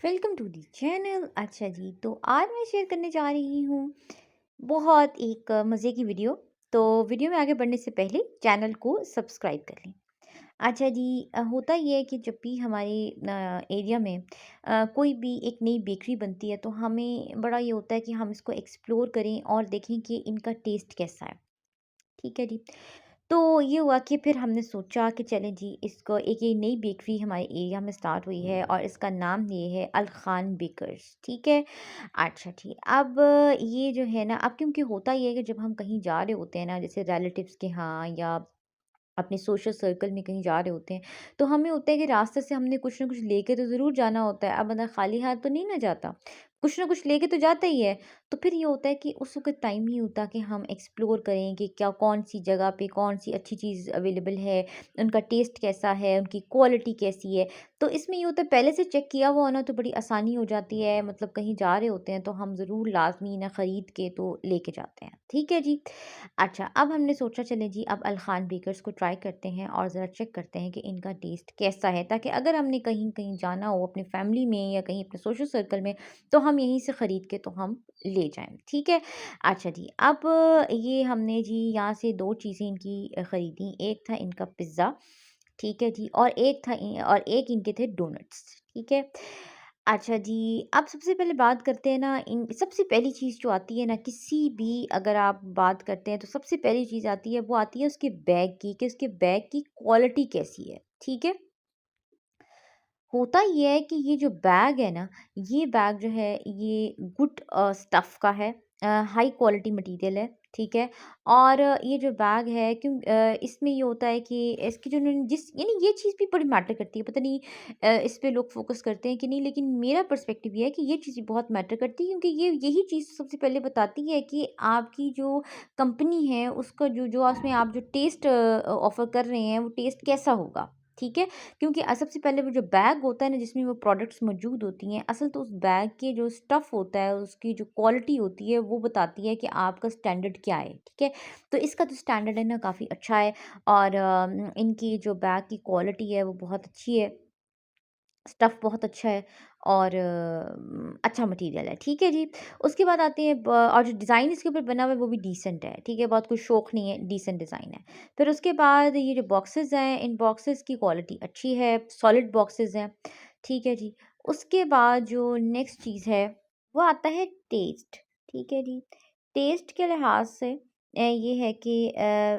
Welcome to the channel. अच्छा जी, तो आज मैं शेयर करने जा रही हूँ बहुत एक मज़े की वीडियो। तो वीडियो में आगे बढ़ने से पहले चैनल को सब्सक्राइब कर लें। अच्छा जी, होता ये है कि जब भी हमारे एरिया में कोई भी एक नई बेकरी बनती है तो हमें बड़ा ये होता है कि हम इसको एक्सप्लोर करें और देखें कि इनका टेस्ट कैसा है। ठीक है जी। तो ये हुआ कि फिर हमने सोचा कि चलें जी, इसको एक ये नई बेकरी हमारे एरिया में स्टार्ट हुई है और इसका नाम ये है अल खान बेकर्स। ठीक है। अच्छा ठीक, अब ये जो है ना, अब क्योंकि होता ये है कि जब हम कहीं जा रहे होते हैं ना, जैसे रिलेटिव्स के यहाँ या अपने सोशल सर्कल में कहीं जा रहे होते हैं, तो हमें होता है कि रास्ते से हमने कुछ ना कुछ लेके तो ज़रूर जाना होता है। अब बंदा खाली हाथ तो नहीं ना जाता, कुछ ना कुछ लेके तो जाता ही है। तो फिर ये होता है कि उस वक़्त टाइम नहीं होता कि हम एक्सप्लोर करें कि क्या कौन-सी जगह पे कौन-सी अच्छी चीज़ अवेलेबल है, उनका टेस्ट कैसा है, उनकी क्वालिटी कैसी है। तो इसमें ये होता है, पहले से चेक किया हुआ होना तो बड़ी आसानी हो जाती है। मतलब कहीं जा रहे होते हैं तो हम ज़रूर लाज़मी ना खरीद के तो लेके जाते हैं। ठीक है जी। अच्छा, अब हमने सोचा चलें जी, अब अल-खान बेकर्स को ट्राई करते हैं और ज़रा चेक करते हैं कि इनका टेस्ट कैसा है, ताकि अगर हमने कहीं-कहीं जाना हो अपनी फैमिली में या कहीं अपने सोशल सर्कल में, तो हम यहीं से ख़रीद के तो हम ले जाएँ। ठीक है? अच्छा जी, अब ये हमने जी यहाँ से 2 चीज़ें इनकी ख़रीदी। एक था इनका पिज़्ज़ा, ठीक है जी, और एक इनके थे डोनट्स। ठीक है? अच्छा जी, अब सबसे पहले बात करते हैं ना, इन सबसे पहली चीज़ जो आती है ना, किसी भी अगर आप बात करते हैं तो सबसे पहली चीज़ आती है, वो आती है उसके बैग की, कि उसके बैग की क्वालिटी कैसी है। ठीक है? होता ये है कि ये जो बैग है ना, ये बैग जो है ये गुड स्टफ़ का है, हाई क्वालिटी मटीरियल है, ठीक है? और ये जो बैग है इसमें ये होता है कि इसकी जो इन्होंने जिस यानी ये चीज़ भी बड़ी मैटर करती है, पता नहीं इस पे लोग फ़ोकस करते हैं कि नहीं, लेकिन मेरा पर्सपेक्टिव ये है कि ये चीज़ भी बहुत मैटर करती है, क्योंकि ये यही चीज़ सबसे पहले बताती है कि आपकी जो कंपनी है उसका जो जो उसमें आप जो टेस्ट ऑफ़र कर रहे हैं वो टेस्ट कैसा होगा, ठीक है? क्योंकि सबसे पहले वो जो बैग होता है ना, जिसमें वो प्रोडक्ट्स मौजूद होती हैं, असल तो उस बैग के जो स्टफ़ होता है, उसकी जो क्वालिटी होती है, वो बताती है कि आपका स्टैंडर्ड क्या है, ठीक है? तो इसका जो स्टैंडर्ड है ना, काफ़ी अच्छा है। और इनकी जो बैग की क्वालिटी है वो बहुत अच्छी है। स्टफ़ बहुत अच्छा है और अच्छा मटीरियल है, ठीक है जी। उसके बाद आते हैं और जो डिज़ाइन इसके ऊपर बना हुआ है वो भी डिसेंट है, ठीक है? बहुत कुछ शौक नहीं है, डिसेंट डिज़ाइन है। फिर उसके बाद ये जो बॉक्सेस हैं, इन बॉक्सेस की क्वालिटी अच्छी है, सॉलिड बॉक्सेस हैं, ठीक है जी। उसके बाद जो नेक्स्ट चीज़ है, वो आता है टेस्ट, ठीक है जी। टेस्ट के लिहाज़ से ये है कि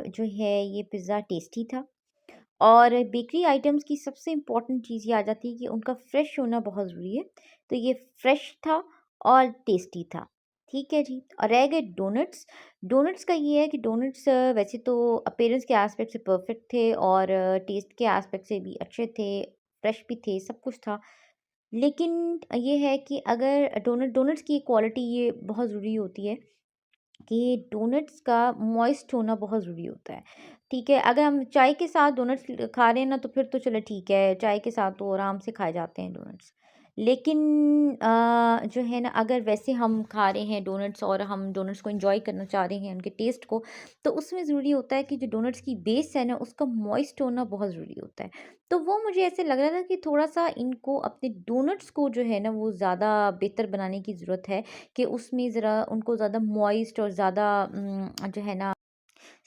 जो है ये पिज़्ज़ा टेस्टी था। और बेकरी आइटम्स की सबसे इम्पोर्टेंट चीज़ ये आ जाती है कि उनका फ्रेश होना बहुत ज़रूरी है। तो ये फ्रेश था और टेस्टी था। ठीक है जी। और रह गए डोनट्स। डोनट्स का ये है कि डोनट्स वैसे तो अपीयरेंस के एस्पेक्ट से परफेक्ट थे और टेस्ट के एस्पेक्ट से भी अच्छे थे, फ्रेश भी थे, सब कुछ था। लेकिन ये है कि अगर डोनट्स की क्वालिटी ये बहुत ज़रूरी होती है कि डोनट्स का मॉइस्ट होना बहुत ज़रूरी होता है, ठीक है? अगर हम चाय के साथ डोनट्स खा रहे हैं ना, तो फिर तो चलो ठीक है, चाय के साथ तो आराम से खाए जाते हैं डोनट्स। लेकिन जो है ना, अगर वैसे हम खा रहे हैं डोनट्स और हम डोनट्स को एन्जॉय करना चाह रहे हैं, उनके टेस्ट को, तो उसमें ज़रूरी होता है कि जो डोनट्स की बेस है ना, उसका मॉइस्ट होना बहुत ज़रूरी होता है। तो वो मुझे ऐसे लग रहा था कि थोड़ा-सा इनको अपने डोनट्स को जो है ना, वो ज़्यादा बेहतर बनाने की ज़रूरत है, कि उसमें ज़रा उनको ज़्यादा मॉइस्ट और ज़्यादा जो है ना,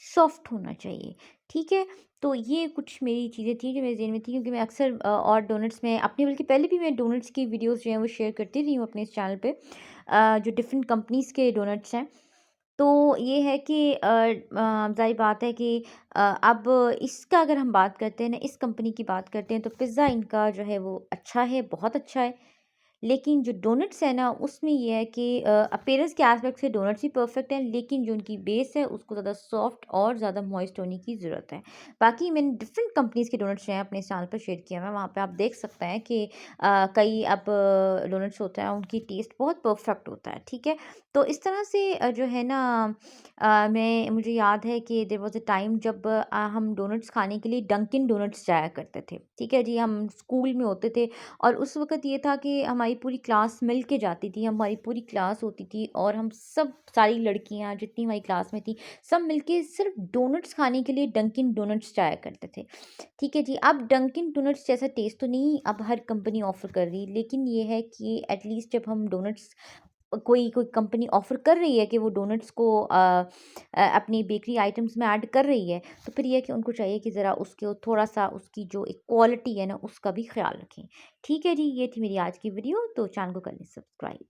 सॉफ्ट होना चाहिए, ठीक है? तो ये कुछ मेरी चीज़ें थी जो मेरे ज़हन में थी, क्योंकि मैं अक्सर और डोनट्स में अपने, बल्कि पहले भी मैं डोनट्स की वीडियोज़ जो हैं वो शेयर करती रही हूँ अपने इस चैनल पे, जो डिफरेंट कंपनीज़ के डोनट्स हैं। तो ये है कि ज़ाहिर बात है कि अब इसका अगर हम बात करते हैं ना, इस कंपनी की बात करते हैं, तो पिज़्ज़ा इनका जो है वो अच्छा है, बहुत अच्छा है। लेकिन जो डोनट्स है ना, उसमें ये है कि अपीयरेंस के एस्पेक्ट से डोनट्स ही परफेक्ट हैं, लेकिन जो उनकी बेस है उसको ज़्यादा सॉफ्ट और ज़्यादा मॉइस्ट होने की ज़रूरत है। बाकी मैंने डिफरेंट कंपनीज़ के डोनट्स जो हैं अपने चैनल पर शेयर किया हुआ है, वहाँ पे आप देख सकते हैं कि कई अब डोनट्स होते हैं, उनकी टेस्ट बहुत परफेक्ट होता है, ठीक है? तो इस तरह से जो है ना, मुझे याद है कि देयर वाज़ अ टाइम जब हम डोनट्स खाने के लिए डंकिन डोनट्स जाया करते थे, ठीक है जी? हम स्कूल में होते थे और उस वक़्त ये था कि हमारी पूरी क्लास मिल के जाती थी, हमारी पूरी क्लास होती थी और हम सब सारी लड़कियाँ जितनी हमारी क्लास में थी, सब मिलके सिर्फ डोनट्स खाने के लिए डंकिन डोनट्स जाया करते थे। ठीक है जी, अब डंकिन डोनट्स जैसा टेस्ट तो नहीं अब हर कंपनी ऑफ़र कर रही, लेकिन ये है कि एटलीस्ट जब हम डोनट्स कोई कोई कंपनी ऑफ़र कर रही है कि वो डोनट्स को अपनी बेकरी आइटम्स में ऐड कर रही है, तो फिर ये है कि उनको चाहिए कि ज़रा उसको थोड़ा-सा उसकी जो एक क्वालिटी है ना, उसका भी ख़्याल रखें। ठीक है जी, ये थी मेरी आज की वीडियो, तो चैनल को कर लें सब्सक्राइब।